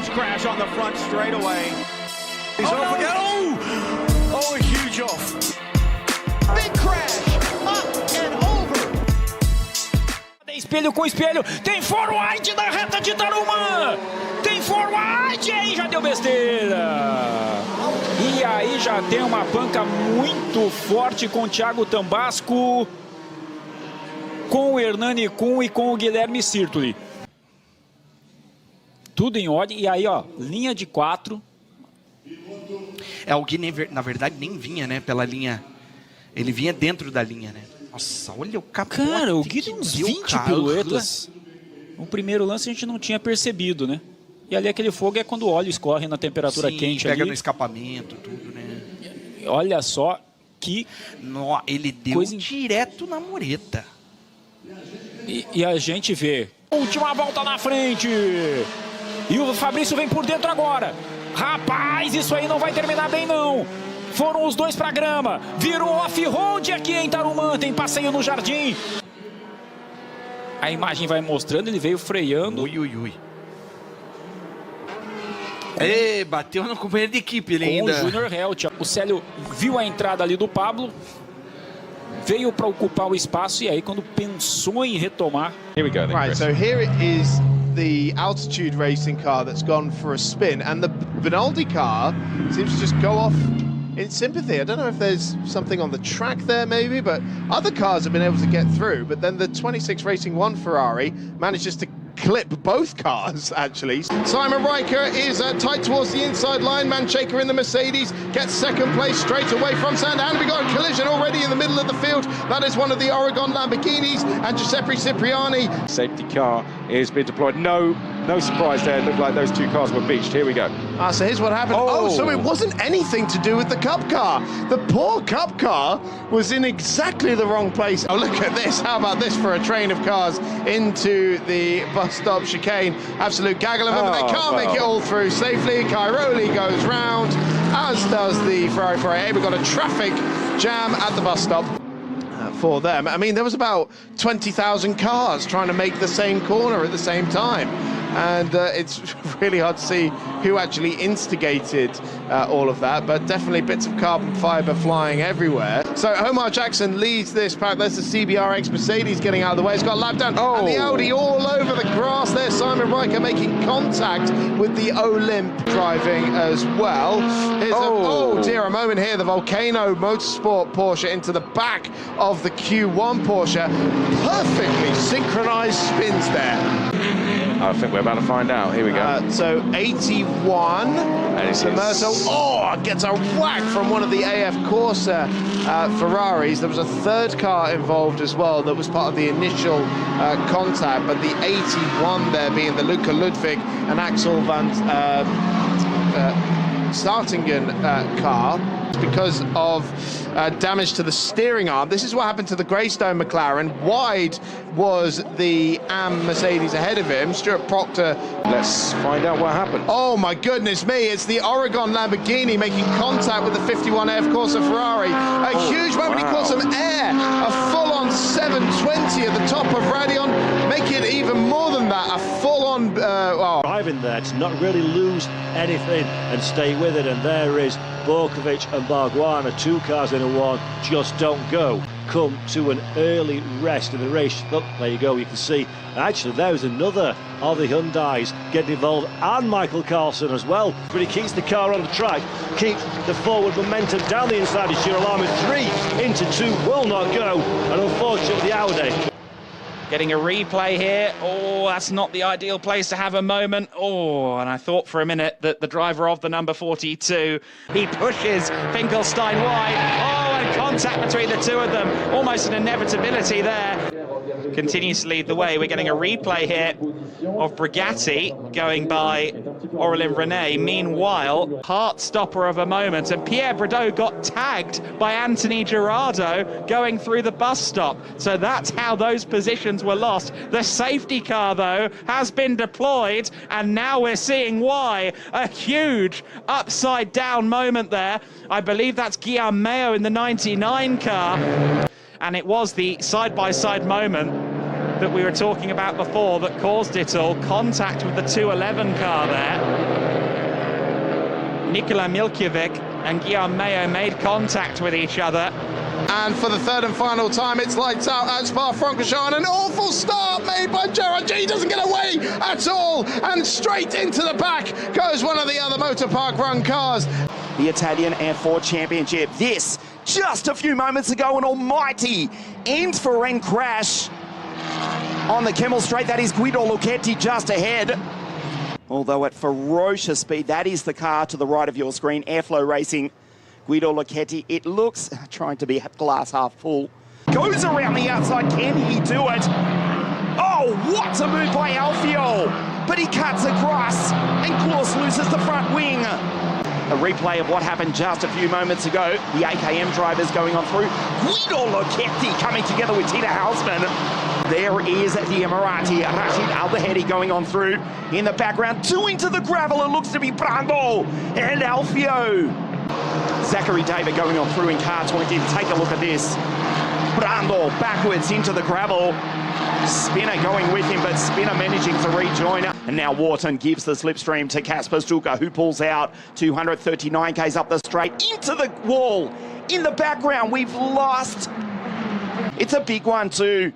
huge crash on the front straightaway. He's off again. Oh, a huge off. Big crash, up and over. Tem espelho com espelho, tem forward na reta de Tarumã. Tem forward, aí já deu besteira. E aí já tem uma panca muito forte com o Thiago Tambasco, com o Hernani Kuhn e com o Guilherme Sirtoli. Tudo em ordem, e aí ó, linha de 4. É, o Gui, na verdade, nem vinha, né, pela linha. Ele vinha dentro da linha, né? Nossa, olha o capote. Cara, o Gui deu uns 20 piruetas. No primeiro lance a gente não tinha percebido, né? E ali aquele fogo é quando o óleo escorre na temperatura quente pega ali. no escapamento, tudo, né? Olha só que... Ele deu coisa direto na mureta. E a gente vê. Última volta na frente. E o Fabrício vem por dentro agora. Rapaz, isso aí não vai terminar bem não. Foram os dois pra grama. Virou off-road aqui em Tarumã. Tem passeio no jardim. A imagem vai mostrando, ele veio freando. Ui. Ei, bateu no companheiro de equipe ele ainda. Com o Júnior Helt. O Célio viu a entrada ali do Pablo. Veio para ocupar o espaço e aí quando pensou em retomar. Here we go then, Right, Chris. so here it is, the altitude racing car that's gone for a spin, and the Benaldi car seems to just go off in sympathy. I don't know if there's something on the track there maybe, but other cars have been able to get through, but then the 26 Racing 1 Ferrari manages to clip both cars, actually. Simon Riker is tight towards the inside line. Mancheka in the Mercedes gets second place straight away from Sandown. We got a collision already in the middle of the field. That is one of the Oregon Lamborghinis, and Giuseppe Cipriani. Safety car is being deployed. No surprise there. It looked like those two cars were beached. Here we go. So here's what happened. Oh, so it wasn't anything to do with the Cup car. The poor Cup car was in exactly the wrong place. Oh, look at this. How about this for a train of cars into the bus stop chicane? Absolute gaggle of them, but they can't make it all through safely. Cairoli goes round, as does the Ferrari. We've got a traffic jam at the bus stop for them. I mean, there was about 20,000 cars trying to make the same corner at the same time. And it's really hard to see who actually instigated all of that, but definitely bits of carbon fiber flying everywhere. So Omar Jackson leads this pack. There's the CBRX Mercedes getting out of the way. It's got a lap down, and the Audi all over the grass there. Simon Riker making contact with the Olymp driving as well. Here's dear, a moment here. The Volcano Motorsport Porsche into the back of the Q1 Porsche. Perfectly synchronized spins there. I think we're about to find out. Here we go. So 81. Commercial. Gets a whack from one of the AF Corsa Ferraris. There was a third car involved as well that was part of the initial contact, but the 81 there being the Luca Ludwig and Axel van Startingen car because of damage to the steering arm. This is what happened to the Greystone McLaren. Wide was the AM Mercedes ahead of him. Stuart Proctor. Let's find out what happened. Oh my goodness me, it's the Oregon Lamborghini making contact with the 51 AF Corsa Ferrari. A huge moment, he caught some air. A full-on 720 at the top of Radion. Make it even more than that, a full-on... Driving there to not really lose anything and stay with it, and there is Borkovic and Barguana, two cars in a one, just don't go. Come to an early rest in the race. Look, there you go, you can see. Actually, there was another of the Hyundais getting involved, and Michael Carlson as well. But he keeps the car on the track, keeps the forward momentum down the inside of Girolamo. 3 into 2 will not go, and unfortunately the Audi. Getting a replay here. Oh, that's not the ideal place to have a moment. Oh, and I thought for a minute that the driver of the number 42, he pushes Finkelstein wide. Oh, and contact between the two of them. Almost an inevitability there. Continues to lead the way. We're getting a replay here of Brigatti going by Aurélien René. Meanwhile, heart stopper of a moment, and Pierre Bredot got tagged by Anthony Gerardo going through the bus stop. So that's how those positions were lost. The safety car, though, has been deployed, and now we're seeing why. A huge upside down moment there. I believe that's Guillaume Mayo in the 99 car. And it was the side-by-side moment that we were talking about before that caused it all. Contact with the 211 car there. Nikola Milkovic and Guillaume Mayo made contact with each other. And for the third and final time, it's lights out at Spa-Francorchamps. An awful start made by Gerard G. Doesn't get away at all. And straight into the back goes one of the other Motor Park Run cars. The Italian F4 Championship. This, just a few moments ago, an almighty end-for-end crash on the Kemmel Straight. That is Guido Lucchetti just ahead. Although at ferocious speed, that is the car to the right of your screen, Airflow Racing. Guido Lucchetti, it looks, trying to be glass half full, goes around the outside. Can he do it? Oh, what a move by Alfio! But he cuts across and course loses the front wing. A replay of what happened just a few moments ago. The AKM drivers going on through. Guido Lucchetti coming together with Tina Hausman. There is the Emirati, Rashid Al-Bahedi going on through. In the background, two into the gravel, it looks to be Brando and Alfio. Zachary David going on through in car 20. Take a look at this. Brando backwards into the gravel. Spinner going with him, but Spinner managing to rejoin. And now Wharton gives the slipstream to Kasper Stuka, who pulls out 239 k's up the straight into the wall. In the background, we've lost. It's a big one too.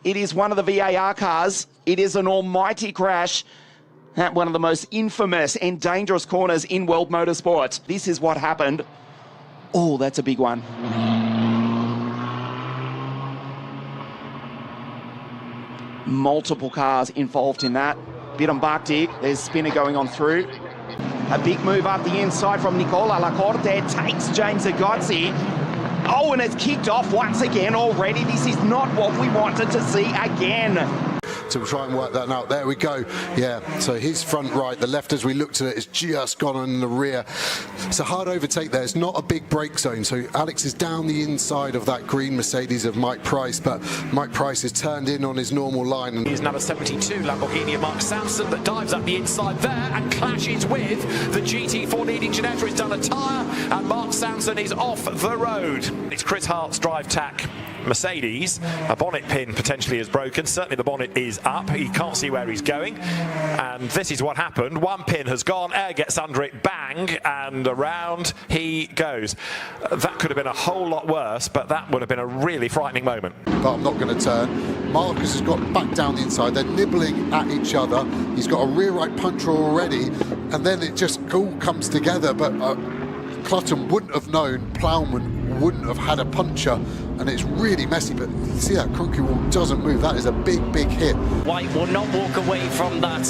It is one of the VAR cars. It is an almighty crash at one of the most infamous and dangerous corners in world motorsport. This is what happened. Oh, that's a big one. Multiple cars involved in that. Biram Bakhti, there's Spinner going on through. A big move up the inside from Nicola Lacorte, takes James Agozzi. Oh, and it's kicked off once again already. This is not what we wanted to see again. So we'll try and work that out. There we go. Yeah, so his front right, the left as we looked at it, is just gone on in the rear. It's a hard overtake there. It's not a big brake zone. So Alex is down the inside of that green Mercedes of Mike Price, but Mike Price has turned in on his normal line. And here's number 72 Lamborghini of Mark Sampson that dives up the inside there and clashes with the GT4 leading Ginetta. It's done a tyre and Mark Sampson is off the road. It's Chris Hart's drive tack Mercedes. A bonnet pin potentially is broken. Certainly the bonnet is up. He can't see where he's going. And this is what happened. One pin has gone, air gets under it, bang, and around he goes. That could have been a whole lot worse, but that would have been a really frightening moment. But I'm not going to turn. Marcus has got back down the inside. They're nibbling at each other. He's got a rear right puncher already, and then it just all comes together. But Clutton wouldn't have known, Plowman wouldn't have had a puncher, and it's really messy. But see, that concrete wall doesn't move. That is a big, big hit. White will not walk away from that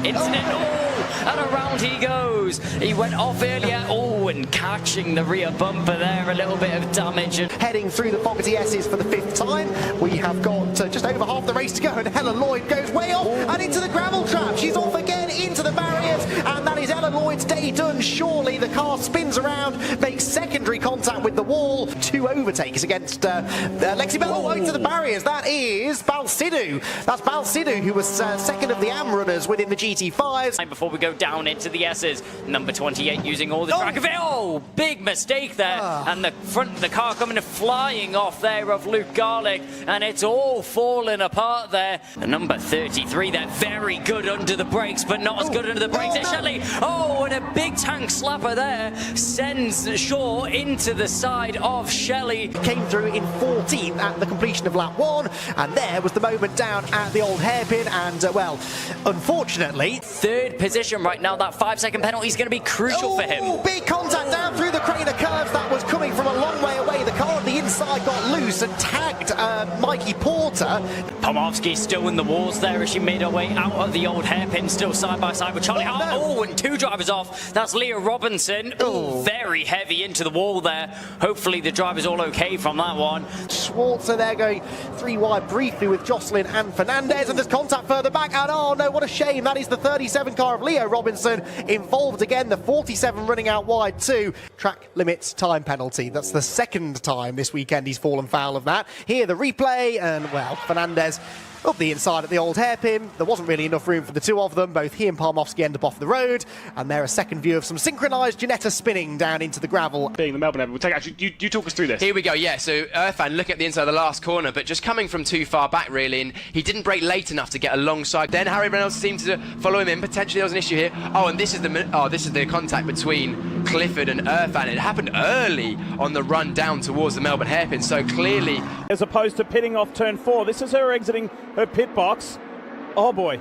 incident. Oh, and around he goes. He went off earlier. Oh, and catching the rear bumper there, a little bit of damage. Heading through the Fogarty S's for the fifth time. We have got just over half the race to go, and Helen Lloyd goes way off and into the gravel trap. She's off again into the barriers, and that is Ellen Lloyd's day done. Surely the car spins around, makes secondary contact with the wall. Two overtakes against Lexi Bell. Oh, into the barriers. That is Balsidou. That's Balsidou, who was second of the AM runners within the GT5s. Before we go down into the S's, number 28 using all the track of it. Oh, big mistake there. And the front of the car coming flying off there of Luke Garlick, and it's all falling apart there. And number 33 there, very good under the brakes, but not as good under the brakes as Shelley. Oh, and a big tank slapper there sends Shaw into the side of Shelley. Came through in 14th at the completion of lap 1, and there was the moment down at the old hairpin, and well, unfortunately, third position right now. That 5-second penalty is going to be crucial for him. Big contact down through the Craner curves. That was coming from a long way away. The car on the inside got loose and tagged Mikey Porter. Pomorski still in the walls there as she made her way out of the old hairpin, still side by side with Charlie Hart. Oh, and two drivers off. That's Leah Robinson. Oh, very heavy into the wall there. Hopefully the driver's all okay from that one. Schwarzer there going 3 wide briefly with Jocelyn and Fernandez, and there's contact further back, and oh no, what a shame. That is the 37 car of Leo Robinson involved again, the 47 running out wide too. Track limits time penalty. That's the second time this weekend he's fallen foul of that. Here the replay, and well, Fernandez Up the inside at the old hairpin, there wasn't really enough room for the two of them. Both he and Palmowski end up off the road, and there a second view of some synchronised Ginetta spinning down into the gravel. Being the Melbourne, we'll take actually. You talk us through this. Here we go. Yeah. So Irfan look at the inside of the last corner, but just coming from too far back really, and he didn't brake late enough to get alongside. Then Harry Reynolds seemed to follow him in. Potentially there was an issue here. Oh, and this is the contact between Clifford and Irfan. It happened early on the run down towards the Melbourne hairpin. So clearly, as opposed to pitting off turn 4, this is her exiting her pit box. Oh boy.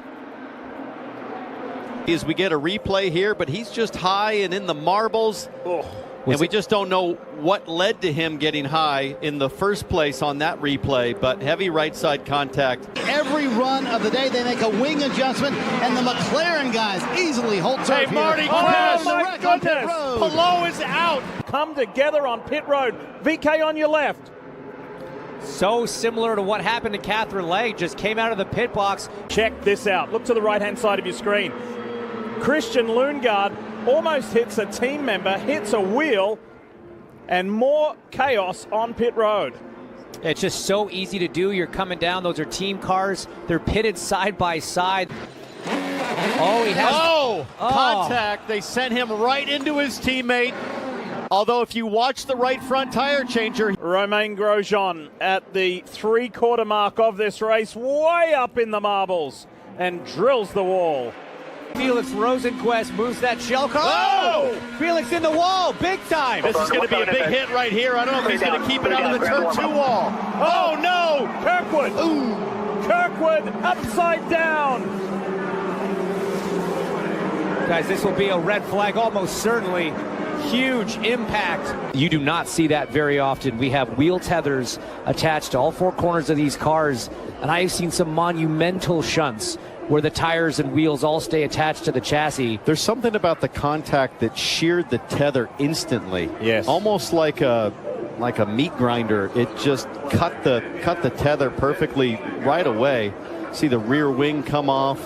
As we get a replay here, but he's just high and in the marbles. Oh. And we just don't know what led to him getting high in the first place on that replay, but heavy right side contact. Every run of the day they make a wing adjustment, and the McLaren guys easily hold serve. Hey, Marty, here. oh my goodness! Palou is out. Come together on pit road. VK on your left. So similar to what happened to Catherine Legge, just came out of the pit box. Check this out. Look to the right-hand side of your screen. Christian Lundgaard almost hits a team member, hits a wheel, and more chaos on pit road. It's just so easy to do. You're coming down. Those are team cars. They're pitted side by side. Oh, he has... Contact. They sent him right into his teammate. Although if you watch the right front tire changer... Romain Grosjean at the three-quarter mark of this race, way up in the marbles, and drills the wall. Felix Rosenquist moves that shell car. Oh! Felix in the wall, big time. This is going to be a big hit right here. I don't know if he's going to keep it out of the turn 2 wall. Oh, no! Kirkwood! Ooh. Kirkwood upside down. Guys, this will be a red flag, almost certainly. Huge impact. You do not see that very often. We have wheel tethers attached to all four corners of these cars, and I have seen some monumental shunts where the tires and wheels all stay attached to the chassis. There's something about the contact that sheared the tether instantly. Yes. Almost like a meat grinder. It just cut the tether perfectly right away. See the rear wing come off.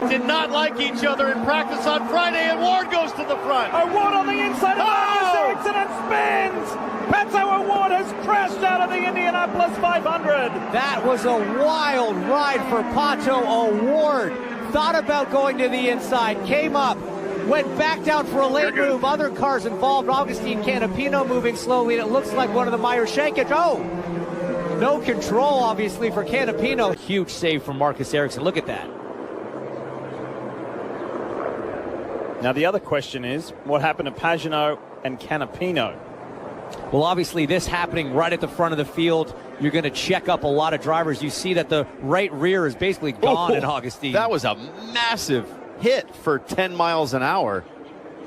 Did not like each other in practice on Friday, and Ward goes to the front. Ward on the inside of Marcus Ericsson and spins. Pato Ward has crashed out of the Indianapolis 500. That was a wild ride for Pato O'Ward. Thought about going to the inside, came up, went back down for a late move. Other cars involved, Augustine Canapino moving slowly, and it looks like one of the Meyer Shankage. Oh, no control, obviously, for Canapino. Huge save from Marcus Ericsson. Look at that. Now, the other question is, what happened to Pagenaud and Canapino? Well, obviously, this happening right at the front of the field, you're going to check up a lot of drivers. You see that the right rear is basically gone in Augustine. That was a massive hit for 10 miles an hour.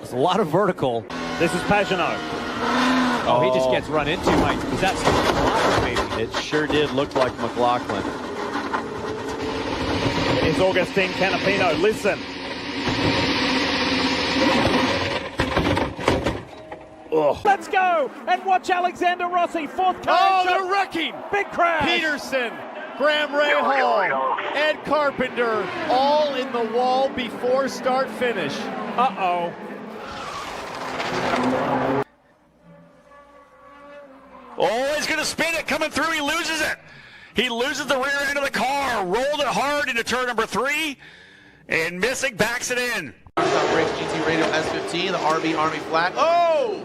It's a lot of vertical. This is Pagenaud. Oh, he just gets run into, Mike. Is that McLaughlin, maybe? It sure did look like McLaughlin. It's Augustine Canapino. Listen. Oh. Let's go and watch Alexander Rossi, fourth car. Oh, they're wrecking. Big crash. Peterson, Graham Rahal, Ed Carpenter, all in the wall before start finish. Uh-oh. Oh, he's going to spin it. Coming through, he loses it. He loses the rear end of the car. Rolled it hard into turn number 3. And Missing backs it in. Race GT Radio S15, the RB Army flag. Oh!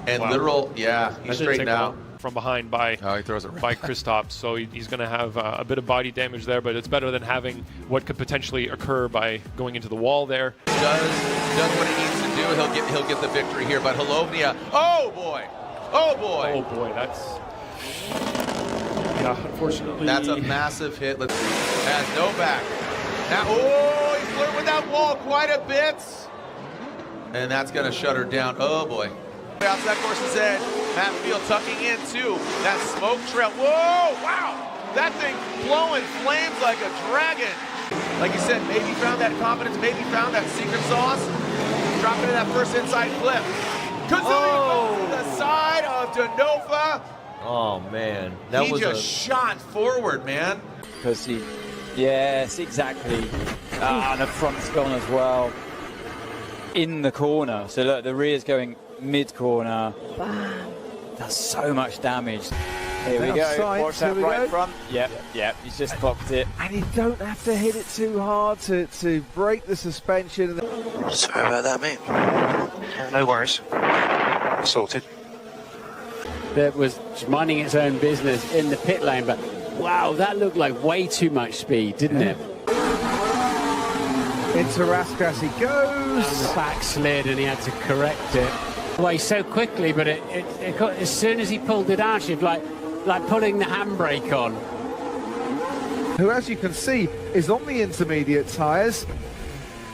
And wow. Literal, yeah, he's straightened out. From behind by he throws it right by Kristaps, so he's going to have a bit of body damage there, but it's better than having what could potentially occur by going into the wall there. Does what he needs to do. He'll get the victory here, but Halovnia, oh boy, oh boy, oh boy, that's unfortunately that's a massive hit. Has no back. Now, oh, he's flirting with that wall quite a bit, and that's going to shut her down. Oh boy. Outside course's edge, Matt Field tucking in too. That smoke trail. Whoa, wow. That thing blowing flames like a dragon. Like you said, maybe found that confidence, maybe found that secret sauce. Dropping in that first inside flip. Kazoo to the side of Denofa. Oh, man. He just shot forward, man. Because he, yes, exactly. And the front's gone as well. In the corner. So look, the rear's going mid-corner. That's so much damage. Here we go. Outside, Watch that right front. Yep, he's just clocked it. And you don't have to hit it too hard to break the suspension. Sorry about that, mate. No worries. Sorted. That was just minding its own business in the pit lane, but wow, that looked like way too much speed, didn't it? Into Raskas he goes. And the back slid and he had to correct it. Away so quickly, but it got, as soon as he pulled it out, she'd like putting the handbrake on. Who, as you can see, is on the intermediate tyres.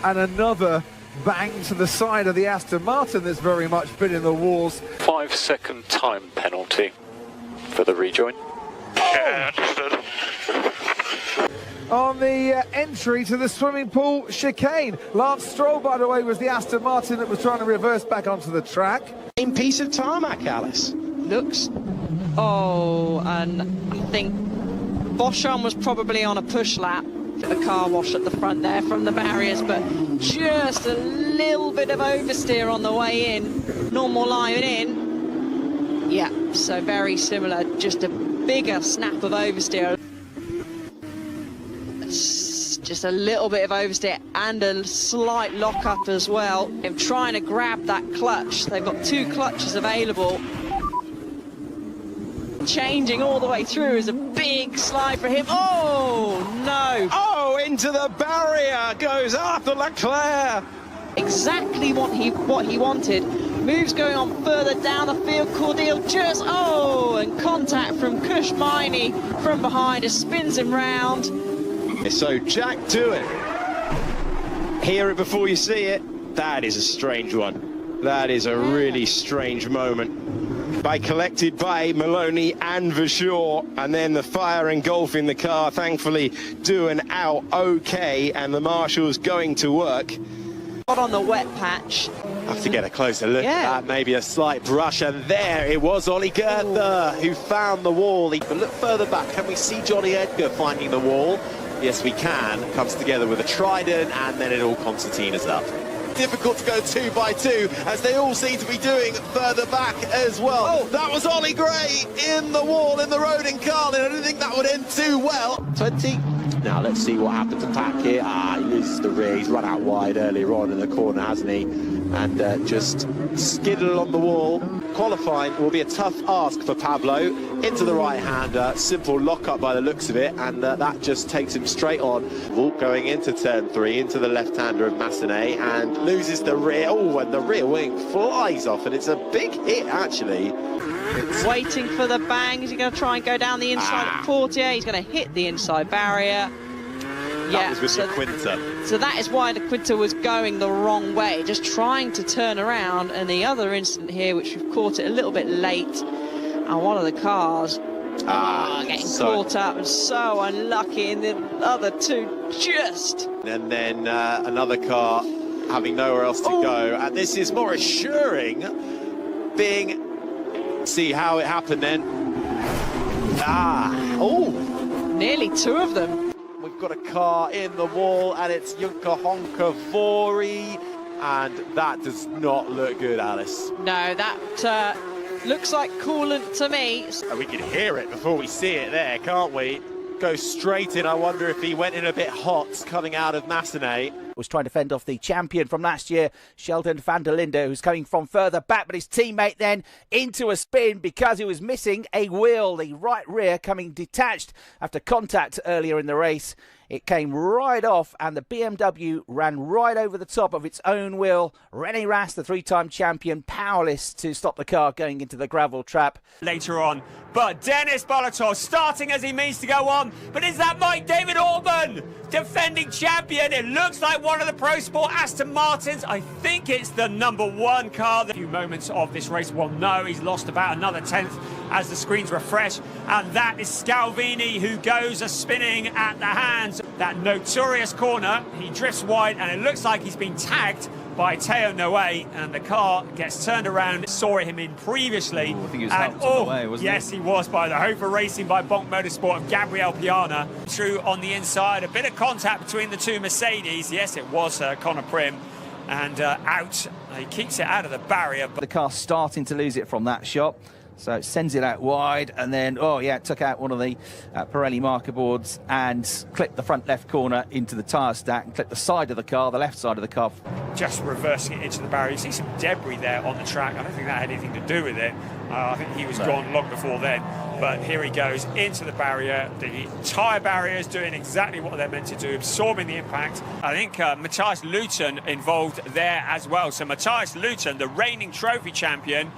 And another bang to the side of the Aston Martin that's very much been in the walls. 5-second time penalty for the rejoin. On the entry to the swimming pool chicane. Lance Stroll, by the way, was the Aston Martin that was trying to reverse back onto the track. In piece of tarmac, Alice. Looks. Oh, and I think Boschan was probably on a push lap. The car wash at the front there from the barriers, but just a little bit of oversteer on the way in. Normal line in. Yeah, so very similar, just a bigger snap of oversteer. Just a little bit of oversteer and a slight lock-up as well. Him trying to grab that clutch. They've got two clutches available. Changing all the way through is a big slide for him. Oh, no. Oh, into the barrier goes Arthur Leclerc. Exactly what he wanted. Moves going on further down the field. Cordeal just, and contact from Kush Miney from behind. It spins him round. So Jack do it. Hear it before you see it. That is a strange one. That is a really strange moment. Collected by Maloney and Verschoor, and then the fire engulfing the car, thankfully doing out okay, and the marshals going to work. On the wet patch. Have to get a closer look at that, maybe a slight brush, and there it was Ollie Gertner who found the wall. But look further back, can we see Johnny Edgar finding the wall? Yes, we can. Comes together with a trident, and then it all concertinas up. Difficult to go 2 by 2, as they all seem to be doing further back as well. Oh, that was Ollie Gray in the wall in the road in Carlin. I didn't think that would end too well. 20. Now let's see what happens to Pack here. He loses the rear. He's run out wide earlier on in the corner, hasn't he? And just skidded along the wall. Qualifying will be a tough ask for Pablo. Into the right-hander, simple lock-up by the looks of it, and that just takes him straight on. Going into turn 3, into the left-hander of Massenet, and loses the rear. Oh, and the rear wing flies off, and it's a big hit, actually. Waiting for the bang. Is he going to try and go down the inside of Portier? He's going to hit the inside barrier. That was with the Quinta. So that is why the Quinta was going the wrong way, just trying to turn around. And the other incident here, which we've caught it a little bit late, and one of the cars getting caught up and so unlucky, and the other two just. And then another car having nowhere else to go, and this is more assuring, being. See how it happened then. Nearly two of them. We've got a car in the wall, and it's Junker Honker Vori, and that does not look good, Alice. No, that looks like coolant to me. And we can hear it before we see it there, can't we? Go straight in. I wonder if he went in a bit hot coming out of Massenet. Was trying to fend off the champion from last year, Sheldon van der Linde, who's coming from further back, but his teammate then into a spin because he was missing a wheel. The right rear coming detached after contact earlier in the race. It came right off, and the BMW ran right over the top of its own wheel. René Rast, the three-time champion, powerless to stop the car going into the gravel trap. Later on, but Dennis Bolator starting as he means to go on. But is that Mike David Orban, defending champion? It looks like one of the Pro Sport Aston Martins. I think it's the #1 car. A few moments of this race, well, no, he's lost about another 10th as the screens refresh. And that is Scalvini, who goes a-spinning at the hands. That notorious corner, he drifts wide, and it looks like he's been tagged by Teo Noe, and the car gets turned around. Saw him in previously. I think he was helped on the way, wasn't he? Yes, he was, by the Hofer Racing by Bonk Motorsport of Gabriel Piana. True on the inside, a bit of contact between the two Mercedes. Yes, it was Conor Prim, and out. He keeps it out of the barrier. The car starting to lose it from that shot. So it sends it out wide, and then, it took out one of the Pirelli marker boards and clipped the front left corner into the tyre stack and clipped the side of the car, the left side of the car. Just reversing it into the barrier. You see some debris there on the track. I don't think that had anything to do with it. I think he was gone long before then. But here he goes into the barrier. The tyre barrier is doing exactly what they're meant to do, absorbing the impact. I think Matthias Luton involved there as well. So Matthias Luton, the reigning trophy champion,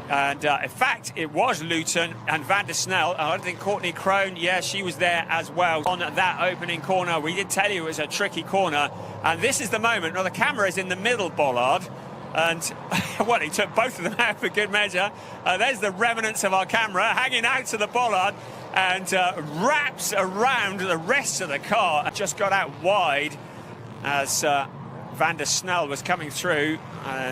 and in fact, it was Luton and Van der Snel. I don't think Courtney Crone, she was there as well on that opening corner. We did tell you it was a tricky corner. And this is the moment. Now, the camera is in the middle, Bollard. And, he took both of them out for good measure. There's the remnants of our camera hanging out to the bollard and wraps around the rest of the car. Just got out wide as Van der Snel was coming through.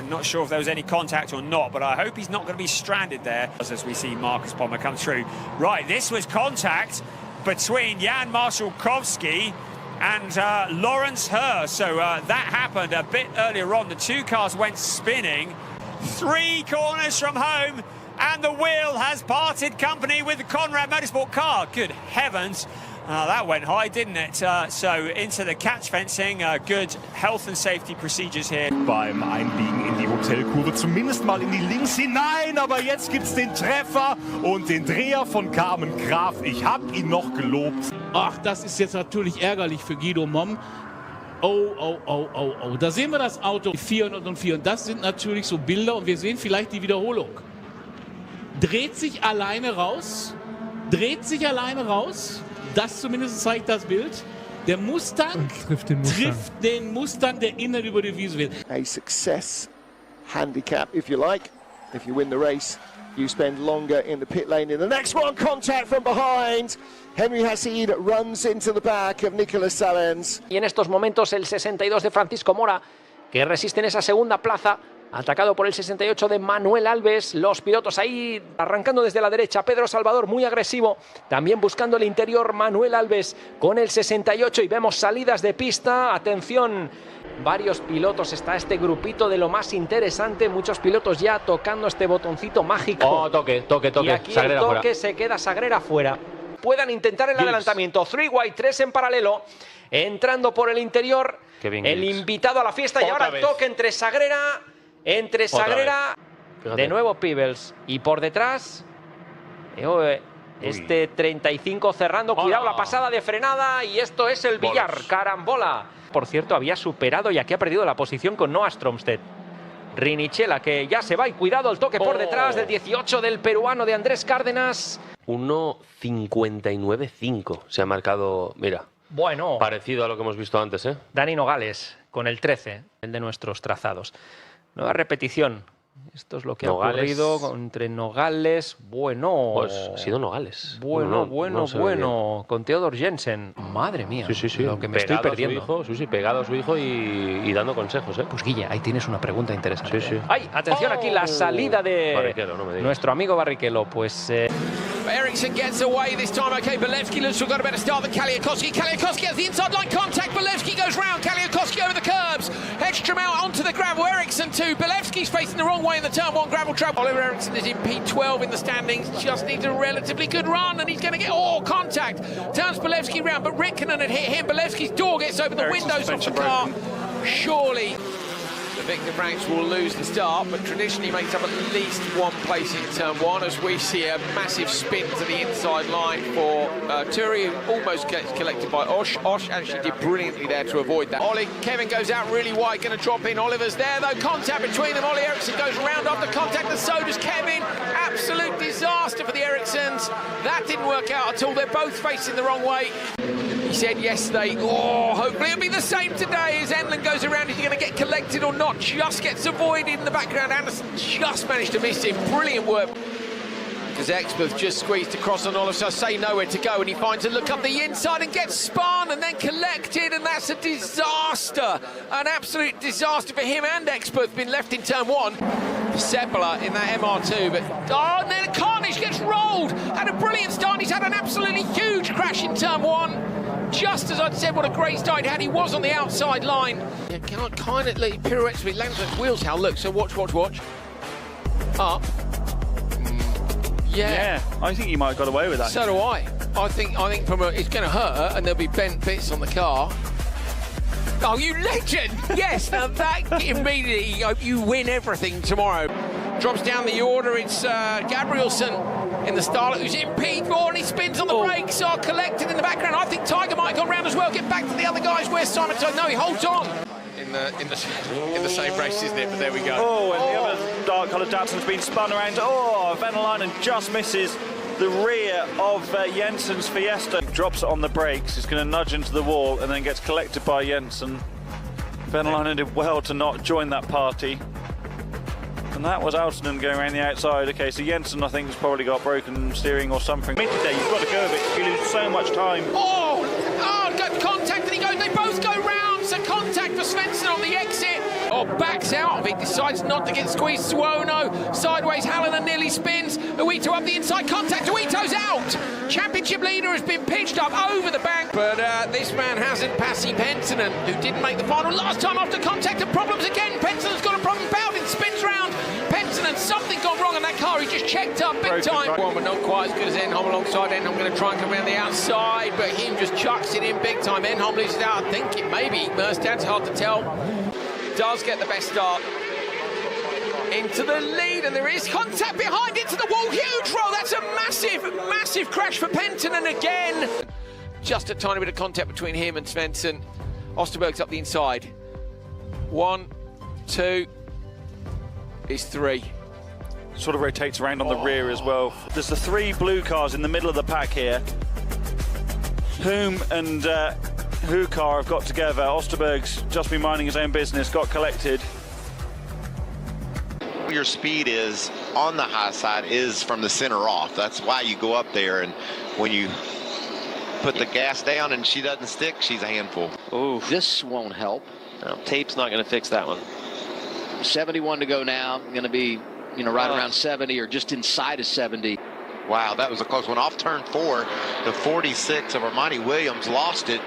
Not sure if there was any contact or not, but I hope he's not going to be stranded there as we see Marcus Pommer come through. Right, this was contact between Jan Marszałkowski and Lawrence Herr. So that happened a bit earlier on. The two cars went spinning. 3 corners from home, and the wheel has parted company with the Conrad Motorsport car. Good heavens. That went high, didn't it? So into the catch fencing, good health and safety procedures here. Beim Einbiegen in die Hotelkurve zumindest mal in die Links hinein, aber jetzt gibt's den Treffer und den Dreher von Carmen Graf. Ich hab ihn noch gelobt. Ach, das ist jetzt natürlich ärgerlich für Guido Momm. Oh. Da sehen wir das Auto 404 und das sind natürlich so Bilder und wir sehen vielleicht die Wiederholung. Dreht sich alleine raus. Das zumindest zeigt das Bild. Der Mustang trifft den Mustang, der innen über die Wiese wird. A success handicap, if you like. If you win the race, you spend longer in the pit lane. In the next one, contact from behind. Henry Hassid runs into the back of Nicolas Salens. Y en estos momentos el 62 de Francisco Mora, que resiste en esa segunda plaza, atacado por el 68 de Manuel Alves. Los pilotos ahí arrancando desde la derecha. Pedro Salvador muy agresivo. También buscando el interior Manuel Alves con el 68. Y vemos salidas de pista. Atención, varios pilotos. Está este grupito de lo más interesante. Muchos pilotos ya tocando este botoncito mágico. Toque. Y aquí Sagrera el toque fuera. se queda Sagrera fuera. Puedan intentar el adelantamiento. 3 wide, 3 en paralelo. Entrando por el interior. El invitado a la fiesta. Y ahora el toque entre Sagrera... de nuevo Peebles, y por detrás este 35 cerrando, cuidado la pasada de frenada, y esto es el billar, carambola. Por cierto, había superado y aquí ha perdido la posición con Noah Stromstedt. Rinichela, que ya se va, y cuidado el toque por detrás del 18 del peruano de Andrés Cárdenas. 1.59.5 se ha marcado, mira. Bueno. Parecido a lo que hemos visto antes, ¿eh? Dani Nogales con el 13, el de nuestros trazados. Nueva repetición. Esto es lo que Nogales. ha ocurrido entre Nogales. Bueno. Pues ha sido Nogales. Bueno. Con Theodor Jensen. Madre mía. Sí. Lo que me estoy perdiendo. Pegado a su hijo y dando consejos, ¿eh? Pues Guille, ahí tienes una pregunta interesante. Sí. ¡Ay! Atención aquí, la salida de Barrichello, no me digas. nuestro amigo Barrichello. Pues... Ericsson gets away this time. Okay, Belevsky looks to have got a better start than Kaliakowski. Kaliakowski has the inside line contact. Belevsky goes round. Kaliakowski over the curbs. Ekstrom out onto the gravel. Ericsson too. Belevsky's facing the wrong way in the turn 1 gravel trap. Oliver Ericsson is in P12 in the standings. Just needs a relatively good run, and he's going to get contact. Turns Belevsky round, but Rikkinen had hit him. Belevsky's door gets open. The windows off the car. Surely the victor ranks will lose the start, but traditionally makes up at least one place in turn 1, as we see a massive spin to the inside line for Turi, who almost gets collected by Osh. Osh actually did brilliantly there to avoid that. Ollie, Kevin goes out really wide, going to drop in. Oliver's there though, contact between them. Ollie Ericsson goes round after contact, and so does Kevin. Absolute disaster for the Ericssons. That didn't work out at all. They're both facing the wrong way. He said yesterday, hopefully it'll be the same today as Enlund goes around. Is he going to get collected or not? Just gets avoided in the background. Anderson just managed to miss him. Brilliant work. Because Exmouth just squeezed across on Oliver, so say nowhere to go, and he finds a look up the inside and gets spun and then collected, and that's a disaster. An absolute disaster for him and Exmouth, been left in turn 1. Seppala in that MR2, but and then Carnage gets rolled. Had a brilliant start. He's had an absolutely huge crash in turn 1. Just as I'd said, what a great start he had. He was on the outside line. Yeah, cannot kind of let pirouettes with lands on wheels. How look? So watch. Up. Yeah. I think he might have got away with that. So do I. I think from it's going to hurt, and there'll be bent bits on the car. Oh, you legend! Yes, now that immediately you win everything tomorrow. Drops down the order. It's Gabrielsen in the Starlet who's in P4, and he spins on the brakes. Are collected in the background. I think Tiger might go round as well. Get back to the other guys. Where's Simon? So no, he holds on. In the same race, isn't it? But there we go. Oh, and the other dark-coloured Datsun's been spun around. Oh, Venäläinen just misses the rear of Jensen's Fiesta. Drops it on the brakes. He's going to nudge into the wall and then gets collected by Jensen. Venäläinen did well to not join that party. And that was Aaltonen going around the outside. Okay, so Jensen, I think, has probably got broken steering or something. Mid today, you've got to curve it. You lose so much time. Got contact, and he goes. They both go round. So contact for Svensson on the exit. Backs out of it. Decides not to get squeezed. Suono sideways. Hallinan nearly spins. Uito up the inside. Contact. Uito's out. Championship leader has been pitched up over the bank. But this man hasn't. Pasi Penttinen, who didn't make the final last time after contact, and problems again. Penttinen's got a problem. Bowden spins round. Penttinen, something gone wrong on that car. He just checked up big time. One, but not quite as good as Enholm alongside Enholm. Going to try and come around the outside, but him just chucks it in big time. Enholm leaves it out. I think it may be Merstad's, hard to tell. Does get the best start into the lead, and there is contact behind it to the wall. Huge roll. That's a massive crash for Penttinen again. Just a tiny bit of contact between him and Svensson. Osterberg's up the inside. 1, 2, is 3. Sort of rotates around on the rear as well. There's the 3 blue cars in the middle of the pack here. Hume and Hukar have got together. Osterberg's just been minding his own business, got collected. Your speed is on the high side is from the center off. That's why you go up there, and when you put the gas down and she doesn't stick, she's a handful. Oh, this won't help. No, tape's not going to fix that one. 71 to go now. Going to be, right around 70 or just inside of 70. Wow, that was a close one. Off turn 4, the 46 of Armani Williams lost it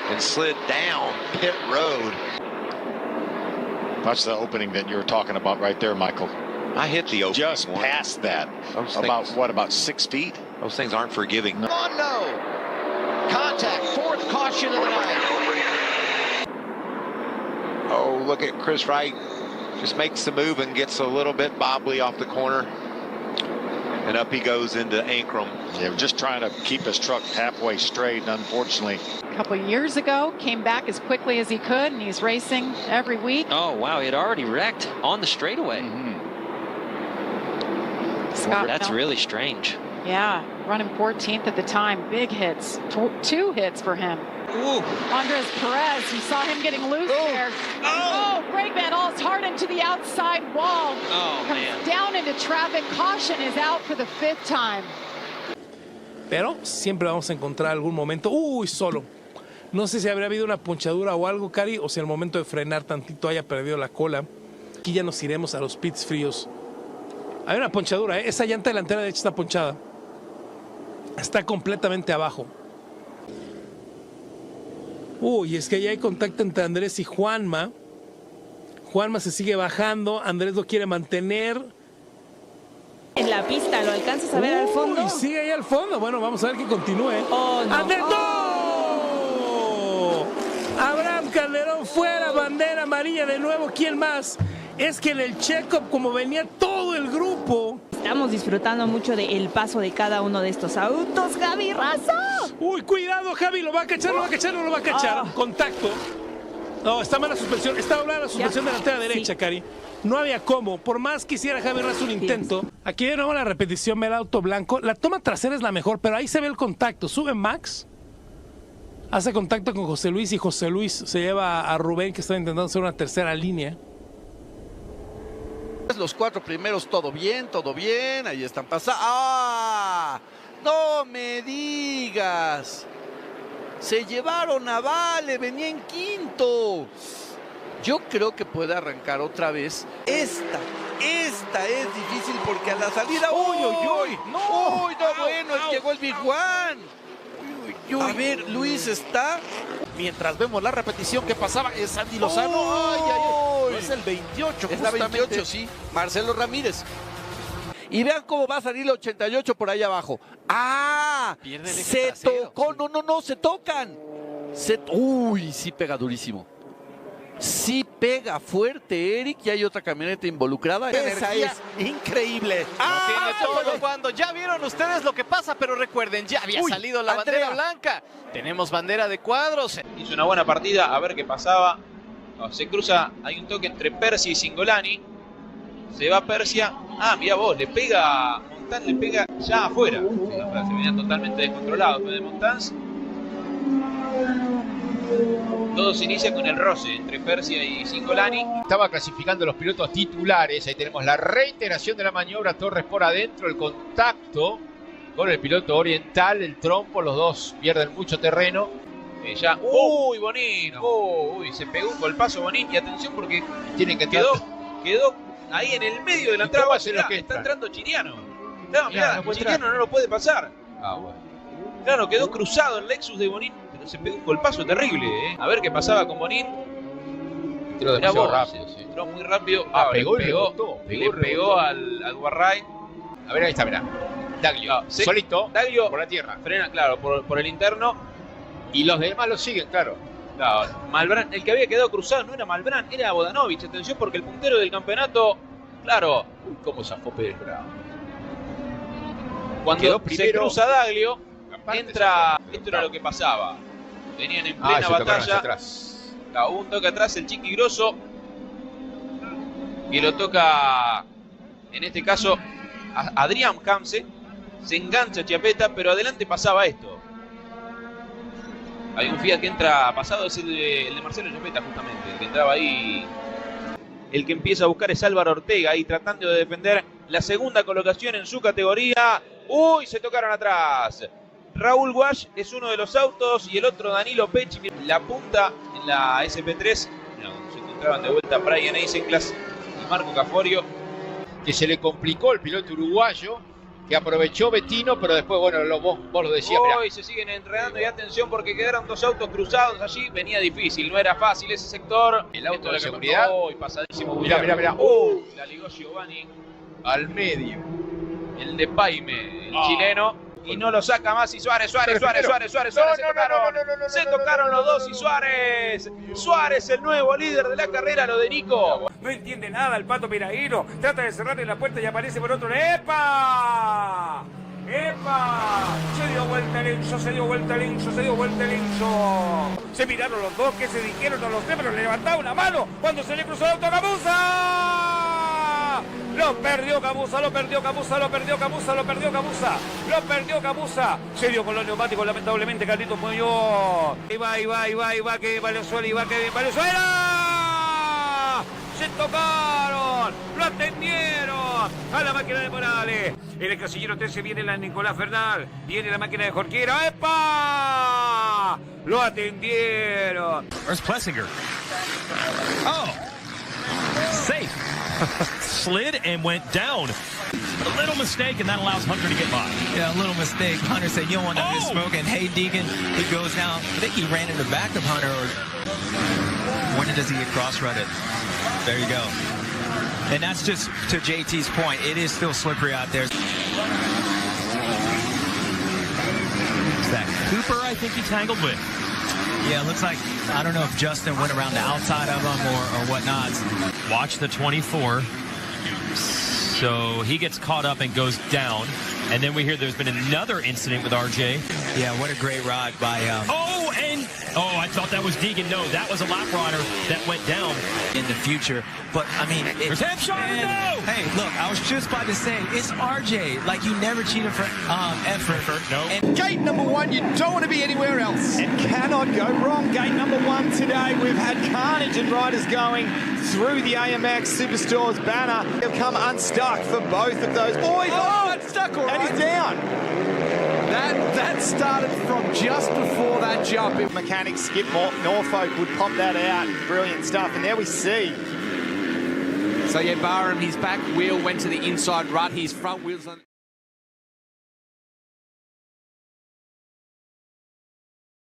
and slid down pit road. That's the opening that you were talking about right there, Michael. I hit the opening just one. Past that. About 6 feet? Those things aren't forgiving. Oh, no. Contact, 4th caution of the night. Oh, look at Chris Wright. Just makes the move and gets a little bit bobbly off the corner. And up he goes into Ankrum. Yeah, just trying to keep his truck halfway straight, and unfortunately. A couple years ago, came back as quickly as he could, and he's racing every week. Oh, wow, he had already wrecked on the straightaway. That's really strange. Yeah, running 14th at the time. Big hits. 2 hits for him. Ooh. Andres Perez, you saw him getting loose there. Oh, Greg Van Alst hard into the outside wall. Oh, man. Down into traffic. Caution is out for the 5th time. Pero siempre vamos a encontrar algún momento. Uy, solo. No sé si habría habido una ponchadura o algo, Cari, o si al momento de frenar tantito haya perdido la cola. Aquí ya nos iremos a los pits fríos. Hay una ponchadura, ¿eh? Esa llanta delantera derecha está ponchada. Está completamente abajo. Uy, es que ya hay contacto entre Andrés y Juanma. Juanma se sigue bajando. Andrés lo quiere mantener. En la pista, ¿lo alcanzas a ver al fondo? Uy, sigue ahí al fondo. Bueno, vamos a ver que continúe. Oh, no. ¡Andrés, no! Abraham Calderón fuera, bandera amarilla de nuevo. ¿Quién más? Es que en el check-up, como venía todo el grupo. Estamos disfrutando mucho del paso de cada uno de estos autos. ¡Javi Razo! Uy, cuidado, Javi, lo va a cachar, no lo va a cachar. Contacto. No, está mala suspensión. Está doblada la suspensión delantera derecha, Cari. No había cómo. Por más que hiciera Javi Razo un intento. Aquí de nuevo la repetición, ve el auto blanco. La toma trasera es la mejor, pero ahí se ve el contacto. Sube Max. Hace contacto con José Luis y José Luis se lleva a Rubén, que está intentando hacer una tercera línea. Los 4 primeros, todo bien, ahí están pasando. ¡Ah! ¡No me digas! Se llevaron a Vale, venía en 5º. Yo creo que puede arrancar otra vez. Esta es difícil porque a la salida... ¡Uy, uy, uy! ¡No! ¡Uy, no, bueno! Llegó el Big One. A ver, Luis está... Mientras vemos la repetición que pasaba, es Andy Lozano. ¡Ay, ay, ay! No es el 28, es la 28, sí. Marcelo Ramírez. Y vean cómo va a salir el 88 por ahí abajo. ¡Ah! Se tocó. No, se tocan. Uy, sí pega durísimo. Sí pega fuerte, Eric, y hay otra camioneta involucrada. Esa es increíble. Tiene todo cuando ya vieron ustedes lo que pasa, pero recuerden, ya había salido la bandera blanca. Tenemos bandera de cuadros. Hizo una buena partida, a ver qué pasaba. Se cruza, hay un toque entre Persia y Singolani. Se va Persia. Mira vos, le pega, Montán le pega ya afuera. Se venía totalmente descontrolado de Montán. Todo se inicia con el roce entre Persia y Singolani. Estaba clasificando los pilotos titulares. Ahí tenemos la reiteración de la maniobra. Torres por adentro. El contacto con el piloto oriental. El trompo. Los dos pierden mucho terreno. Uy, Bonin. Uy, se pegó un golpazo Bonin. Y atención porque tienen que quedó ahí en el medio de la entrada. Está entrando Chiriano. Mirá, Chiriano no lo puede pasar. Bueno. Claro, quedó cruzado el Lexus de Bonin. Se pegó un golpazo terrible, A ver qué pasaba con Bonin. Entró demasiado rápido, entró muy rápido. Le pegó al Guarray. A ver, ahí está, mirá. Daglio, solito, Daglio por la tierra. Frena, claro, por el interno. Y los demás lo siguen, claro. Malbrán, el que había quedado cruzado no era Malbrán, era Bodanovich. Atención porque el puntero del campeonato, claro. Uy, cómo zafó Pérez Bravo. Cuando se cruza Daglio, entra. Esto era lo que pasaba. Venían en plena batalla. Hubo un toque atrás, el Chiqui Grosso. Y lo toca, en este caso, Adrián Kamse. Se engancha Chiapeta, pero adelante pasaba esto. Hay un Fiat que entra pasado, es el de Marcelo Chiapeta justamente. El que entraba ahí. El que empieza a buscar es Álvaro Ortega, ahí tratando de defender la segunda colocación en su categoría. ¡Uy! Se tocaron atrás. Raúl Wash es uno de los autos y el otro Danilo Pecci. La punta en la SP3. Se encontraban de vuelta Brian Eisenclas y Marco Caforio. Que se le complicó el piloto uruguayo, que aprovechó Bettino, pero después, bueno, vos lo decías. Hoy se siguen enredando y atención porque quedaron dos autos cruzados allí. Venía difícil, no era fácil ese sector. El auto de seguridad. Y pasadísimo. Mirá. La ligó Giovanni. Al medio. El de Paime, el chileno. Y no lo saca más y Suárez. Se tocaron los dos y Suárez, el nuevo líder de la carrera, lo de Nico. No entiende nada el Pato Piraíno. Trata de cerrarle la puerta y aparece por otro. ¡Epa! Se dio vuelta el Enzo. Se miraron los dos, que se dijeron, no lo sé, pero le levantaba una mano cuando se le cruzó el auto Camusa. Lo perdió Camusa. Se dio con los neumáticos, lamentablemente, Carlitos Muñoz. Y va, que Valenzuela. Se tocaron, lo atendieron a la máquina de Morales. En el casillero 13 viene la Nicolás Fernal, viene la máquina de Jorquera. ¡Epa! Lo atendieron. Where's Plessinger? Oh, safe. Slid and went down. A little mistake, and that allows Hunter to get by. Yeah, a little mistake. Hunter said, you don't want to smoke, and hey, Deegan, he goes down. I think he ran in the back of Hunter. When does he get cross-rutted? There you go. And that's just to JT's point. It is still slippery out there. Is that Cooper, I think he tangled with? Yeah, it looks like, I don't know if Justin went around the outside of him or whatnot. Watch the 24. So he gets caught up and goes down. And then we hear there's been another incident with RJ. Yeah, what a great ride by... I thought that was Deegan. No, that was a lap rider that went down. In the future. But, I mean... There's Hampshire, no! Hey, look, I was just about to say, it's RJ. Like, you never cheated for effort. No. And gate number one, you don't want to be anywhere else. It cannot go wrong. Gate number one today. We've had carnage and riders going through the AMX Superstores banner. They've come unstuck for both of those boys. Unstuck, all right. And he's down. That started from just before that jump. If mechanic Skip Norfolk would pop that out. Brilliant stuff. And there we see. So yeah, Barham, his back wheel went to the inside rut. His front wheel's on.